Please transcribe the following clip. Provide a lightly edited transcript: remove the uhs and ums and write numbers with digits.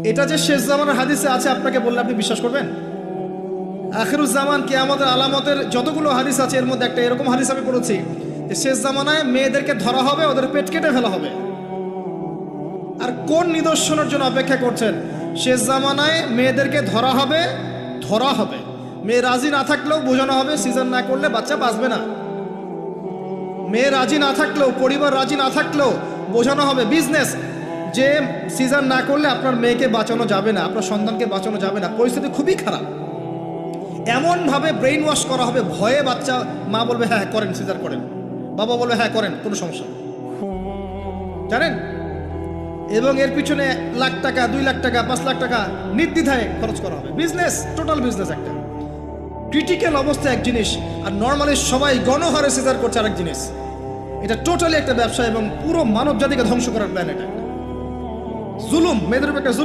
এটা যে শেষ জামানের হাদিসে আছে আপনাকে বললে আপনি বিশ্বাস করবেন? আখিরুজ জামান কিয়ামতের আলামতের যতগুলো হাদিস আছে এর মধ্যে একটা এরকম হাদিস আমি পড়েছি যে শেষ জামানায় মেয়েদেরকে ধরা হবে, ওদের পেট কেটে ফেলা হবে। আর কোন নিদর্শনের জন্য অপেক্ষা করছেন? শেষ জামানায় মেয়েদেরকে ধরা হবে, মেয়ে রাজি না থাকলেও বোঝানো হবে সিজন না করলে বাচ্চা বাঁচবে না। মেয়ে রাজি না থাকলেও, পরিবার রাজি না থাকলেও বোঝানো হবে বিজনেস যে সিজন না করলে আপনার মেয়েকে বাঁচানো যাবে না, আপনার সন্তানকে বাঁচানো যাবে না, পরিস্থিতি খুবই খারাপ। এমনভাবে ব্রেইন ওয়াশ করা হবে, ভয়ে বাচ্চা, মা বলবে হ্যাঁ করেন, সিজার করেন, বাবা বলবে হ্যাঁ করেন, কোনো সমস্যা নেই, জানেন। এবং এর পিছনে লাখ টাকা, 2 লাখ টাকা, 5 লাখ টাকা নির্দ্বিধায় খরচ করা হবে। বিজনেস, টোটাল বিজনেস একটা ক্রিটিক্যাল অবস্থা এক জিনিস, আর নর্মালি সবাই গণহারে সিজার করছে আরেক জিনিস। এটা টোটালি একটা ব্যবসা এবং পুরো মানব জাতিকে ধ্বংস করার প্ল্যান। এটা জুলুম, মেয়েদের উপর একটা জুলুম।